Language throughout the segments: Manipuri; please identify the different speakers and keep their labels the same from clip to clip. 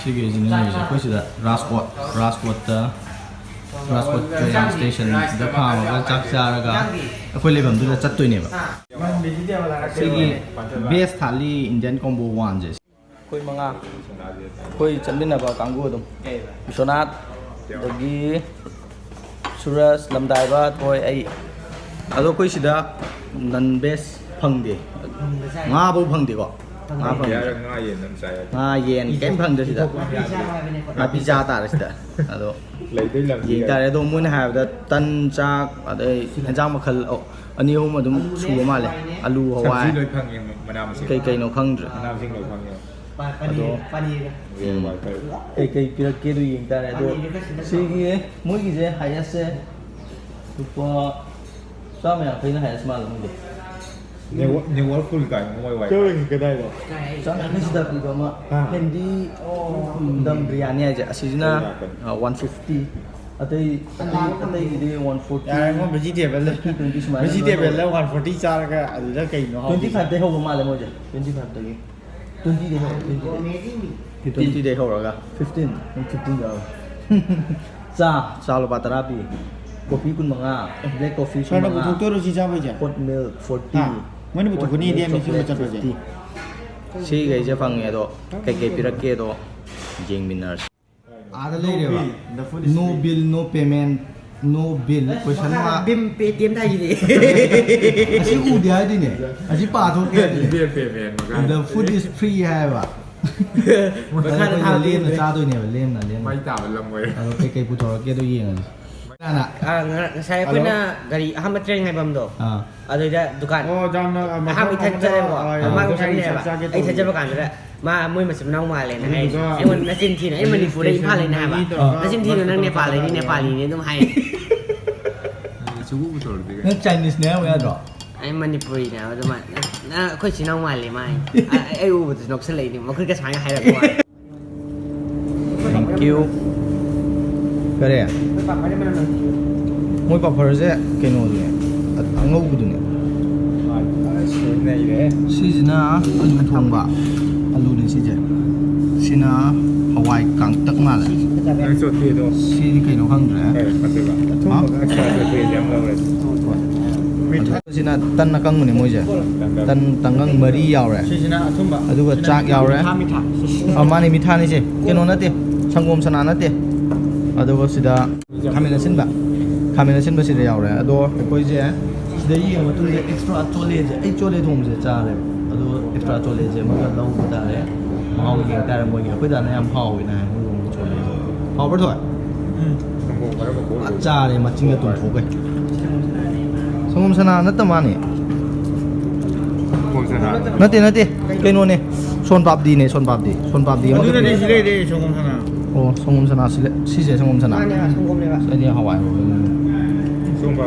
Speaker 1: 시계지는 이제 거기다 라스코트 train station 다 가면 짝자가 ꯑꯩꯈꯣꯏ ꯂꯩꯐꯝꯗꯨꯗ ꯆꯠꯇꯣꯏꯅꯦꯕ ꯁꯤꯒꯤ ꯕꯦꯁ ꯊꯥꯂꯤ ꯏꯟꯗꯤꯌꯟ ꯀꯣꯝꯕꯣ 1ꯁꯦ ꯑꯩꯈꯣꯏ ꯃꯉꯥ ꯑꯩꯈꯣꯏ ꯆꯠꯃꯤꯟꯅꯕ ꯀꯥꯡꯕꯨ ꯑꯗꯨꯝ ꯕꯤꯁꯣꯅꯥꯠ ꯑꯗꯒꯤ ꯁꯨꯔꯁ ꯂꯝꯗꯥꯏꯕ ꯊꯣꯏ ꯑꯩ ꯑꯗꯣ ꯑꯩꯈꯣꯏ ꯁꯤꯗ ꯅꯟ ꯕꯦꯁ ꯐꯪꯗꯦ ꯉꯥꯐꯧ ꯐꯪꯗꯦꯀꯣ ꯉꯥ ꯐꯪꯗꯦ ꯉꯥ ꯌꯦꯟ ꯀꯩꯝ ꯐꯪꯗꯦ ꯁꯤꯗ ꯅꯥꯄꯤ ꯆꯥ ꯇꯥꯔꯦ ꯁꯤꯗ ꯑꯗꯣ ꯌꯦꯡ ꯇꯥꯔꯦ ꯑꯗꯣ ꯃꯣꯏꯅ ꯍꯥꯏꯕꯗ ꯇꯟ ꯆꯥꯛ ꯑꯗꯩ ꯌꯦꯟꯖꯥꯡ ꯃꯈꯜ ꯑꯅꯤ ꯑꯍꯨꯝ ꯑꯗꯨꯝ ꯁꯨꯕ ꯃꯥꯜꯂꯦ ꯑꯂꯨ ꯍꯋꯥꯏ ꯀꯩ ꯀꯩꯅꯣ ꯈꯪꯗ꯭ꯔꯦ ꯑꯗꯣ ꯀꯩ ꯄꯤꯔꯛꯀꯦꯗꯣ ꯌꯦꯡ ꯇꯥꯔꯦ ꯑꯗꯣ ꯁꯤꯒꯤ ꯃꯣꯏꯒꯤꯁꯦ ꯍꯥꯏꯌꯦꯁꯁꯦ ꯂꯨꯄꯥ 150ꯅ ꯍꯥꯏꯌꯦꯁ ꯃꯥꯜꯂꯦ ꯈꯪꯗꯦ
Speaker 2: Newell full guy, my wife.
Speaker 1: ꯀꯗꯥꯏꯗ 150ꯁꯤꯗ ꯄꯤꯕ ꯑꯃ ꯍꯦꯟꯗꯤ ꯗꯝ ꯕꯤꯔꯌꯥꯅꯤ ꯍꯥꯏꯁꯦ ꯑꯁꯤꯁꯤꯅ 150 ꯑꯇꯩꯒꯤꯗꯤ 140
Speaker 3: ꯌꯥꯔꯦꯉꯣ ꯚꯦꯖꯤꯇꯦꯕꯜꯗ 140 ꯆꯥꯔꯒ ꯑꯗꯨꯗ ꯀꯩꯅꯣ
Speaker 1: 25ꯗꯩ ꯍꯧꯕ ꯃꯥꯜꯂꯦ ꯃꯣꯏꯁꯦ 25ꯗꯒꯤ 20ꯗꯩ ꯍꯧꯔꯒ 15 ꯌꯥꯎꯔꯦ ꯆꯥ ꯂꯨꯄꯥ 10 ꯄꯤ ꯀꯣꯐꯤ 15 ꯕ꯭ꯂꯦꯛ ꯀꯣꯐꯤ 15
Speaker 3: ꯁꯔꯅ ꯄꯨꯊꯣꯛꯇꯣꯏꯔꯣ ꯁꯤ ꯆꯥꯕꯩꯁꯦ
Speaker 1: ꯍꯣꯠ ꯃꯤꯜꯛ 40
Speaker 3: ꯃꯣꯏꯅ ꯄꯨꯊꯣꯛꯀꯅꯤ DMC ꯆꯠꯄꯁꯦ
Speaker 1: ꯁꯤꯒꯩꯁꯦ ꯐꯪꯉꯦ ꯑꯗꯣ ꯀꯩꯀꯩ ꯄꯤꯔꯛꯀꯦꯗꯣ ꯌꯦꯡꯃꯤꯟꯅꯔꯁꯤ ꯑꯥꯗ ꯂꯩꯔꯦꯕ ꯅꯣ ꯕꯤꯜ ꯅꯣ ꯄꯦꯃꯦꯟ ꯅꯣ ꯕꯤꯜ ꯀꯣꯏꯁꯟ ꯃꯥꯔꯛ
Speaker 3: ꯕꯤꯝ ꯄꯦꯇꯤꯑꯦꯝ ꯊꯥꯏꯁꯤꯗꯤ
Speaker 1: ꯑꯁꯤ ꯎꯗꯦ ꯍꯥꯏꯗꯤꯅꯦ ꯑꯁꯤ ꯄꯥꯊꯣꯛꯀꯦ ꯍꯥꯏꯗꯤꯅꯦ the food is free ꯍꯥꯏꯕ ꯃꯈꯥꯗ ꯂꯦꯝꯅ ꯆꯥꯗꯣꯏꯅꯦꯕ ꯂꯦꯝꯅ
Speaker 2: ꯃꯩ ꯇꯥꯕ ꯂꯝ ꯑꯣꯏꯔꯦ
Speaker 1: ꯑꯗꯣ ꯀꯩꯀꯩ ꯄꯨꯊꯣꯔꯛꯀꯦꯗꯣ ꯌꯦꯡꯉꯁꯤ
Speaker 4: ꯉꯁꯥꯏ ꯑꯩꯈꯣꯏꯅ ꯒꯥꯔꯤ ꯑꯍꯥꯟꯕ ꯇ꯭ꯔꯦꯟ ꯉꯥꯏꯐꯝꯗꯣ ꯑꯗꯨꯗ ꯗꯨꯀꯥꯟ
Speaker 3: ꯑꯣ ꯖꯥꯝꯅ
Speaker 4: ꯑꯍꯥꯟꯕ ꯏꯊꯟ ꯆꯠꯂꯦꯕꯀꯣ ꯃꯥꯒ ꯆꯠꯃꯤꯟꯅꯩꯕ ꯑꯩ ꯏꯊꯟ ꯆꯠꯄ ꯀꯥꯟꯗꯨꯗ ꯃꯣꯏ ꯃꯆꯤꯟ ꯃꯅꯥꯎ ꯃꯥꯜꯂꯦꯅ ꯍꯥꯏꯔꯤꯁꯦ ꯑꯩꯉꯣꯟꯗ ꯅꯆꯤꯟ ꯊꯤꯅ ꯑꯩ ꯃꯅꯤꯄꯨꯔꯗ ꯏꯝꯐꯥꯜ ꯂꯩꯅ ꯍꯥꯏꯕ ꯅꯆꯤꯟ ꯊꯤꯅ ꯅꯪ ꯅꯦꯄꯥꯜꯗꯩꯅꯤ ꯅꯦꯄꯥꯂꯤꯅꯤ ꯑꯗꯨꯝ ꯍꯥꯏ
Speaker 1: ꯅꯪ ꯆꯥꯏꯅꯤꯁꯅꯦ ꯍꯥꯏꯕ ꯌꯥꯗ꯭ꯔꯣ
Speaker 4: ꯑꯩ ꯃꯅꯤꯄꯨꯔꯤꯅꯦ ꯍꯥꯏꯕ ꯑꯗꯨꯃꯥꯏꯅ ꯑꯩꯈꯣꯏ ꯆꯤꯜ ꯏꯅꯥꯎ ꯃꯥꯜꯂꯦ ꯃꯥꯏ ꯑꯩ ꯎꯕꯗꯁꯨ ꯅꯣꯛꯁꯜꯂꯛꯏꯅꯤ ꯃꯈꯣꯏꯒ ꯁꯨꯃꯥꯏꯅ ꯍꯥꯏꯔꯛꯄ ꯋꯥꯅꯤ
Speaker 1: ꯊꯦꯡꯛ ꯌꯨ ꯀꯔꯤ ꯃꯣꯏ ꯄꯥꯐꯔꯁꯦ ꯀꯩꯅꯣꯗꯨꯅꯦ ꯑꯉꯧꯕꯗꯨꯅꯦ ꯁꯤꯁꯤꯅ ꯑꯂꯨ ꯊꯣꯡꯕ ꯑꯂꯨꯅꯦ ꯁꯤꯁꯦ ꯁꯤꯅ ꯍꯋꯥꯏ ꯀꯥꯡꯇꯛ ꯃꯥꯜꯂꯦ ꯁꯤꯗꯤ ꯀꯩꯅꯣ ꯈꯪꯗ꯭ꯔꯦ ꯁꯤꯅ ꯇꯟ ꯑꯀꯪꯕꯅꯦ ꯃꯣꯏꯁꯦ ꯇꯟ ꯇꯪꯒꯪ ꯃꯔꯤ ꯌꯥꯎꯔꯦ
Speaker 3: ꯁꯤꯁꯤꯅ ꯑꯊꯨꯝꯕ
Speaker 1: ꯑꯗꯨꯒ ꯆꯥꯛ ꯌꯥꯎꯔꯦ
Speaker 3: ꯃꯤꯊꯥ
Speaker 1: ꯃꯥꯅꯦ ꯃꯤꯊꯥꯅꯤꯁꯦ ꯀꯩꯅꯣ ꯅꯠꯇꯦ ꯁꯪꯒꯣꯝ ꯁꯅꯥ ꯅꯠꯇꯦ ꯑꯗꯨꯒ ꯁꯤꯗ ꯈꯥꯃꯦꯟ ꯑꯁꯤꯟꯕ ꯁꯤꯗ ꯌꯥꯎꯔꯦ ꯑꯗꯣ ꯑꯩꯈꯣꯏꯁꯦ ꯁꯤꯗ ꯌꯦꯡꯕ ꯃꯇꯨꯡꯗ ꯑꯦꯛꯁꯇ꯭ꯔꯥ ꯆꯣꯂꯦꯁꯦ ꯑꯩ ꯆꯣꯂꯦ ꯊꯣꯡꯕꯁꯦ ꯆꯥꯔꯦꯕ ꯑꯗꯣ ꯑꯦꯛꯁꯇ꯭ꯔꯥ ꯆꯣꯂꯦꯁꯦ ꯑꯃꯒ ꯂꯧꯕ ꯇꯥꯔꯦ ꯃꯍꯥꯎ ꯌꯦꯡ ꯇꯥꯔꯦ ꯃꯣꯏꯒꯤ ꯑꯩꯈꯣꯏꯗꯥꯅ ꯌꯥꯝ ꯍꯥꯎꯋꯦꯅ ꯍꯥꯏ ꯃꯣꯏꯒꯤ ꯆꯣꯂꯦꯁꯦ ꯍꯥꯎꯕ꯭ꯔ ꯊꯣꯏ ꯆꯥꯔꯦ ꯃꯆꯤꯟꯒ ꯇꯨꯝꯊꯣꯛꯈꯩ ꯁꯪꯒꯣꯝ ꯁꯅꯥ ꯅꯠꯇ ꯃꯥꯅꯦ ꯅꯠꯇꯦ ꯀꯩꯅꯣꯅꯦ ꯁꯣꯟ ꯄꯥꯞꯗꯤꯅꯦ ꯁꯣꯟ ꯄꯥꯞꯗꯤ
Speaker 3: ꯑꯗꯨꯅꯗꯤ ꯁꯤ ꯂꯩꯔꯦ ꯁꯪꯒꯣꯝ ꯁꯅꯥ
Speaker 1: ꯑꯣ ꯁꯪꯒꯣꯝ ꯁꯅꯥ ꯁꯤꯁꯦ ꯁꯪꯒꯣꯝ ꯁꯅꯥ
Speaker 4: ꯁꯪꯒꯣꯝꯅꯦꯕ
Speaker 1: ꯁꯤꯗꯤ ꯍꯋꯥꯏ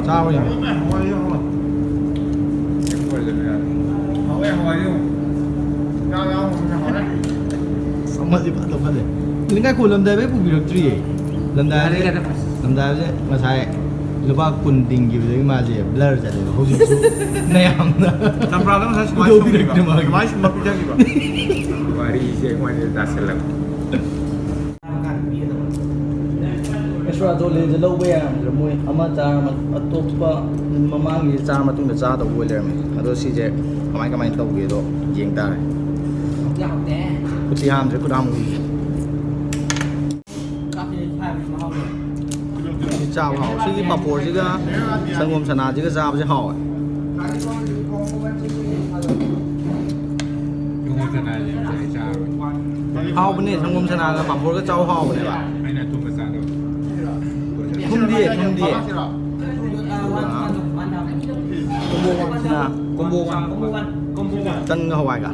Speaker 1: ꯆꯥꯕ ꯌꯥꯏ ꯑꯃꯗꯤ ꯐꯠꯇ ꯐꯠꯇꯦ ꯂꯤꯡꯒꯥꯏꯈꯣꯜ ꯂꯝꯗꯥꯏꯕꯩ ꯄꯨꯕꯤꯔꯛꯇ꯭ꯔꯤꯌꯦ ꯂꯝꯗꯥꯏꯕꯁꯦ ꯉꯁꯥꯏ ꯂꯨꯄꯥ 10 ꯇꯤꯡꯈꯤꯕꯗꯒꯤ ꯃꯥꯁꯦ ꯕ꯭ꯂꯔ ꯆꯠꯂꯦꯕ ꯍꯧꯖꯤꯛꯁꯨ ꯃꯌꯥꯝꯅ
Speaker 3: ꯆꯝꯄ꯭ꯔꯥꯗ ꯉꯁꯥꯏ ꯁꯨꯃꯥꯏꯅ ꯁꯨꯝꯕ ꯄꯤꯖꯈꯤꯕ
Speaker 2: ꯋꯥꯔꯤꯁꯦ ꯑꯩꯉꯣꯟꯗ ꯇꯥꯁꯜꯂꯛꯄ
Speaker 1: ꯑꯦꯛꯁꯇ꯭ꯔꯥ ꯆꯣꯂꯦꯁꯦ ꯂꯧꯕ ꯌꯥꯔꯝꯗ꯭ꯔꯦ ꯃꯣꯏ ꯑꯃ ꯆꯥꯔ ꯑꯇꯣꯞꯄ ꯃꯃꯥꯡꯒꯤ ꯆꯥꯔ ꯃꯇꯨꯡꯗ ꯆꯥꯗꯧꯕ ꯑꯣꯏ ꯂꯩꯔꯝꯃꯦ ꯑꯗꯣ ꯁꯤꯁꯦ ꯀꯃꯥꯏꯅ ꯇꯧꯒꯦꯗꯣ ꯌꯦꯡ ꯇꯥꯔꯦ ꯈꯨꯠꯇꯤ ꯍꯥꯝꯗ꯭ꯔꯦ ꯈꯨꯠ ꯍꯥꯝꯃꯨꯏ ꯁꯤ ꯆꯥꯕ ꯍꯥꯎꯋꯦ ꯁꯤꯒꯤ ꯄꯥꯄꯣꯔꯁꯤꯒ ꯁꯪꯒꯣꯝ ꯁꯅꯥꯁꯤꯒ ꯆꯥꯕꯁꯦ ꯍꯥꯎꯋꯦ ꯍꯥꯎꯕꯅꯦ ꯁꯪꯒꯣꯝ ꯁꯅꯥꯒ ꯄꯥꯄꯣꯔꯒ ꯆꯥꯎ ꯍꯥꯎꯕꯅꯦꯕ
Speaker 2: ꯑꯩꯅ ꯑꯊꯨꯝꯕ ꯆꯥꯗꯣ
Speaker 1: ꯊꯨꯝꯗꯤꯌꯦ
Speaker 3: ꯀꯣꯝꯕꯣ ꯋꯥꯟ
Speaker 1: ꯇꯟꯒ ꯍꯋꯥꯏꯒ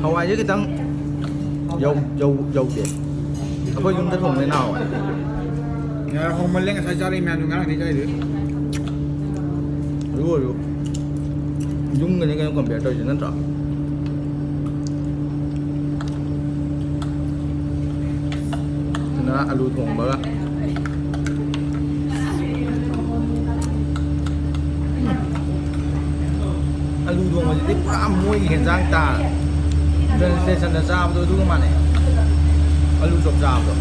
Speaker 1: ꯍꯋꯥꯏꯁꯦ ꯈꯤꯇꯪ ꯌꯧꯗꯦ ꯑꯩꯈꯣꯏ ꯌꯨꯝꯗ ꯊꯣꯡꯕꯅꯤꯅ ꯍꯥꯎꯋꯦ
Speaker 3: ꯌꯥꯔꯦ ꯍꯣꯡꯃꯜꯂꯦ ꯉꯁꯥꯏ ꯆꯥꯔꯛꯏ ꯃꯌꯥꯝꯗꯨ ꯉꯔꯥꯡꯗꯤ ꯆꯥꯏꯗꯨ
Speaker 1: ꯑꯗꯨ ꯑꯣꯏꯔꯁꯨ ꯌꯨꯝꯒꯅꯤ ꯀꯩꯅꯣ ꯀꯝꯄꯤꯌꯔ ꯇꯧꯔꯤꯁꯦ ꯅꯠꯇ꯭ꯔꯣ ꯁꯤꯅ ꯑꯂꯨ ꯊꯣꯡꯕꯒ ꯁꯤꯗꯤ ꯄꯨꯔꯥ ꯃꯣꯏꯒꯤ ꯍꯦꯟꯖꯥꯡ ꯇꯥꯔ ꯇ꯭ꯔꯦꯟ ꯁ꯭ꯇꯦꯁꯟꯗ ꯆꯥꯕꯗꯣ ꯑꯗꯨꯒ ꯃꯥꯟꯅꯩ ꯑꯂꯨ ꯆꯣꯞ ꯆꯥꯕꯗꯣ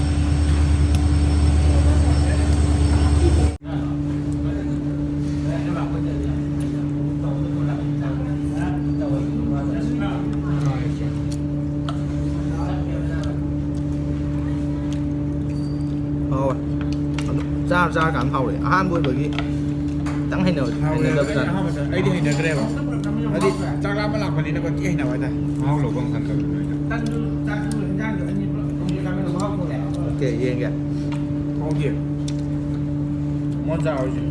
Speaker 1: ꯍꯥꯎꯋꯦ ꯑꯗꯨ ꯆꯥꯔꯀꯥꯟꯗ ꯍꯥꯎꯔꯦ ꯑꯍꯥꯟꯕ ꯑꯣꯏꯕꯒꯤ ꯈꯤꯇꯪ ꯍꯩꯅꯗꯕꯖꯥꯠꯅꯤ
Speaker 3: ꯑꯩꯗꯤ ꯍꯩꯅꯗ꯭ꯔꯦꯕ ꯍꯥꯏꯗꯤ ꯆꯥꯛ ꯂꯥꯝꯕ ꯂꯥꯛꯄꯅꯤꯅ ꯀꯣ ꯊꯤ ꯍꯩꯅꯕ ꯍꯥꯏꯇꯥꯔꯦ
Speaker 2: ꯃꯍꯥꯎ ꯂꯧꯕ ꯈꯪꯗꯕꯅꯤꯅ
Speaker 1: ꯑꯣꯀꯦ ꯌꯦꯡꯒꯦ
Speaker 3: ꯍꯥꯎꯗꯤ ꯃꯣꯟ ꯆꯥꯔꯁꯤ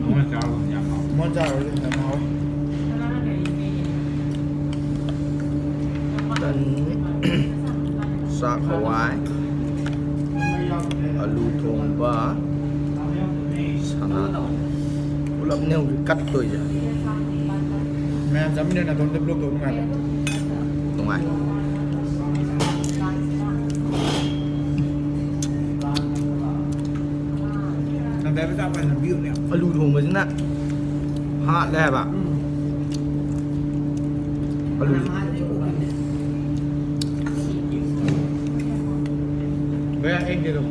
Speaker 2: ꯑꯃ ꯆꯥꯕ ꯌꯥꯝ ꯍꯥꯎ
Speaker 3: ꯃꯣꯟ ꯆꯥꯔꯁꯤ ꯌꯥꯝ ꯍꯥꯎꯋꯦ
Speaker 1: ꯇꯟ ꯆꯥꯛ ꯍꯋꯥꯏ ꯑꯂꯨ ꯊꯣꯡꯕ ꯁꯅꯥ ꯄꯨꯂꯞꯅꯦ ꯍꯧꯖꯤꯛ ꯀꯠꯇꯣꯏꯁꯦ
Speaker 3: ꯃꯌꯥꯝ ꯆꯥꯃꯤꯟꯅꯔ ꯑꯗꯣꯝꯗ ꯕ꯭ꯂꯣꯛ ꯇꯧꯕ ꯅꯨꯡꯉꯥꯏꯕ
Speaker 1: ꯅꯨꯡꯉꯥꯏ
Speaker 3: ꯅꯪꯗꯥꯏꯕ ꯆꯥꯕ ꯂꯝꯕꯤꯌꯨꯅꯦ
Speaker 1: ꯑꯂꯨ ꯊꯣꯡꯕꯁꯤꯅ ꯍꯥꯠꯂꯦ ꯍꯥꯏꯕ ꯑꯂꯨꯁꯦ
Speaker 3: भैया एक दे दो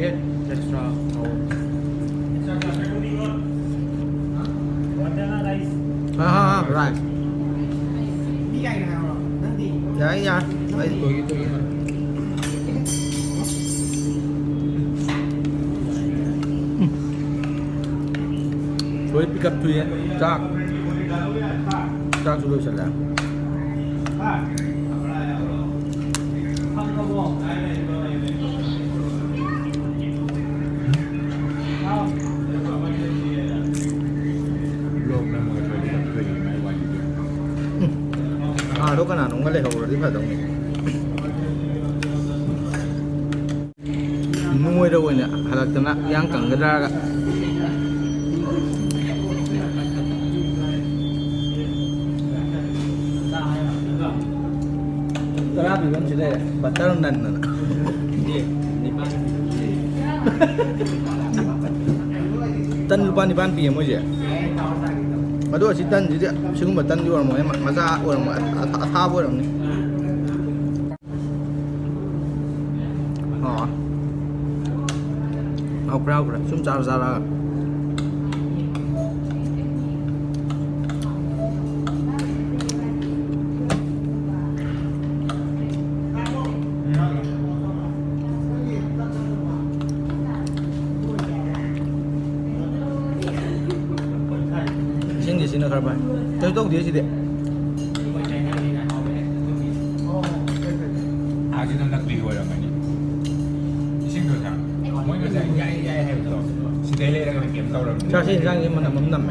Speaker 3: एक एक्स्ट्रा
Speaker 1: हाँ right đấy nha đấy với pick up three chắc chúng tôi sẽ làm lúc nào nó cũng lấy hậu rồi đi phải không nuôi đâu rồi nè hay là tận nặng giang cẳng cái ra cả cái thì vẫn chỉ đây bắt tao nần nè tân lupa ni ban pi mo je Aduh, si tan jadi, si gua tan juga orang mau, masa orang mau, apa orang ni? Oh, aku pernah, cuma cara-cara. Sini kerja, jadi tahu dia sih dia.
Speaker 2: 아직은 딱 리고요, 많이. 이 친구가 뭐가 야야야 해도 시대래라고 게임 싸우라고.
Speaker 1: 자, 신상이 뭐 남남매.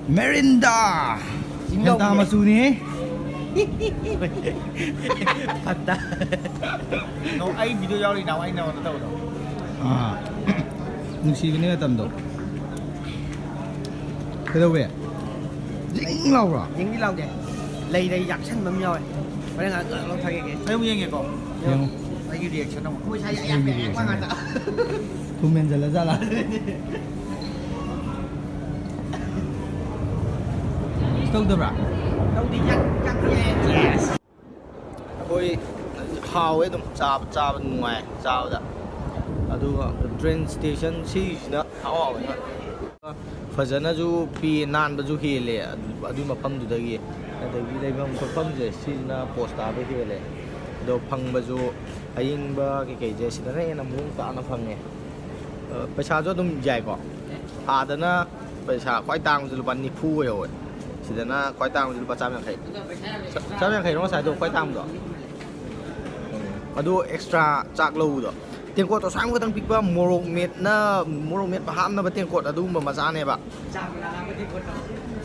Speaker 1: Merinda. Merinda masuk ni.
Speaker 4: Patah.
Speaker 3: nó ai video giao đi nào anh nào nó đâu đâu
Speaker 1: À, nuôi cái tầm độ. Cái đâu vậy? Dính lâu rồi.
Speaker 4: Dính cái lâu vậy. Lì đây giặt xanh mầm rồi. Phải là lâu thay cái.
Speaker 3: thấy không nghe con
Speaker 1: Nhưng
Speaker 3: anh cái điện cho nó
Speaker 4: Ui sao giặt vậy? Quá ngon thật.
Speaker 1: thu men giờ là ra là. Không được à?
Speaker 4: Đâu đi giặt về. Yes.
Speaker 1: Tôi hào ấy tụi cha bên ngoài sao đó. ꯑꯗꯨꯒ ꯇ꯭ꯔꯦꯟ ꯁ꯭ꯇꯦꯁꯟꯁꯤꯁꯤꯅ ꯍꯥꯎꯋꯦ ꯐꯖꯅꯁꯨ ꯄꯤ ꯅꯥꯟꯕꯁꯨ ꯍꯦꯜꯂꯦ ꯑꯗꯨ ꯃꯐꯝꯗꯨꯗꯒꯤ ꯑꯗꯒꯤ ꯂꯩꯐꯝ ꯈꯣꯠꯐꯝꯁꯦ ꯁꯤꯁꯤꯅ ꯄꯣꯁ ꯇꯥꯕ ꯍꯦꯜꯂꯦ ꯑꯗꯣ ꯐꯪꯕꯁꯨ ꯑꯌꯤꯡꯕ ꯀꯩꯀꯩꯁꯦ ꯁꯤꯗꯅ ꯍꯦꯟꯅ ꯃꯑꯣꯡ ꯇꯥꯅ ꯐꯪꯉꯦ ꯄꯩꯁꯥꯁꯨ ꯑꯗꯨꯝ ꯌꯥꯏꯀꯣ ꯑꯥꯗꯅ ꯄꯩꯁꯥ ꯈ꯭ꯋꯥꯏ ꯇꯥꯡꯕꯁꯨ ꯂꯨꯄꯥ 90 ꯑꯣꯏꯍꯧꯋꯦ ꯁꯤꯗꯅ ꯈ꯭ꯋꯥꯏ ꯇꯥꯡꯕꯁꯨ ꯂꯨꯄꯥ 150 150ꯔꯣ ꯉꯁꯥꯏꯗꯣ ꯈ꯭ꯋꯥꯏ ꯇꯥꯡꯕꯗꯣ ꯑꯗꯣ ꯑꯦꯛꯁꯇ꯭ꯔꯥ ꯆꯥꯛ ꯂꯧꯕꯗꯣ ꯇꯦꯡꯀꯣꯠꯇꯣ ꯁꯥꯡ ꯈꯛꯇꯪ ꯄꯤꯛꯄ ꯃꯣꯔꯣꯛ ꯃꯦꯠꯄ ꯍꯥꯞꯅꯕ ꯇꯦꯡꯀꯣꯠ ꯑꯗꯨꯒꯨꯝꯕ ꯃꯆꯥꯅꯦꯕ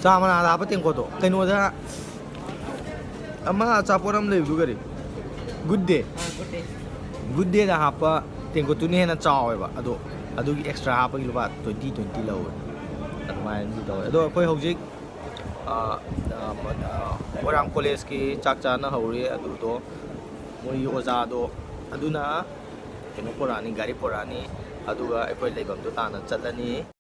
Speaker 1: ꯆꯥ ꯃꯅꯥꯗ ꯍꯥꯞꯄ ꯇꯦꯡꯀꯣꯠꯇꯣ ꯀꯩꯅꯣꯗ ꯑꯃ ꯑꯆꯥꯄꯣꯠ ꯑꯃ ꯂꯩꯕꯗꯨ ꯀꯔꯤ ꯒꯨꯗ ꯗꯦꯗ ꯍꯥꯞꯄ ꯇꯦꯡꯀꯣꯠꯇꯨꯅ ꯍꯦꯟꯅ ꯆꯥꯎꯋꯦꯕ ꯑꯗꯣ ꯑꯗꯨꯒꯤ ꯑꯦꯛꯁꯇ꯭ꯔꯥ ꯍꯥꯞꯄꯒꯤ ꯂꯨꯄꯥ 20 ꯂꯧꯋꯦ ꯑꯗꯨꯃꯥꯏꯅꯗꯤ ꯇꯧꯋꯦ ꯑꯗꯣ ꯑꯩꯈꯣꯏ ꯍꯧꯖꯤꯛ ꯃꯣꯏꯔꯥꯡ ꯀꯣꯂꯦꯖꯀꯤ ꯆꯥꯛ ꯆꯥꯅꯍꯧꯔꯤ ꯑꯗꯨꯗꯣ ꯃꯣꯏꯒꯤ ꯑꯣꯖꯥꯗꯣ ꯑꯗꯨꯅ ꯀꯩꯅꯣ ꯄꯨꯔꯛꯑꯅꯤ ꯒꯥꯔꯤ ꯄꯨꯔꯛꯑꯅꯤ ꯑꯗꯨꯒ ꯑꯩꯈꯣꯏ ꯂꯩꯐꯝꯗꯣ ꯇꯥꯟꯅ ꯆꯠꯂꯅꯤ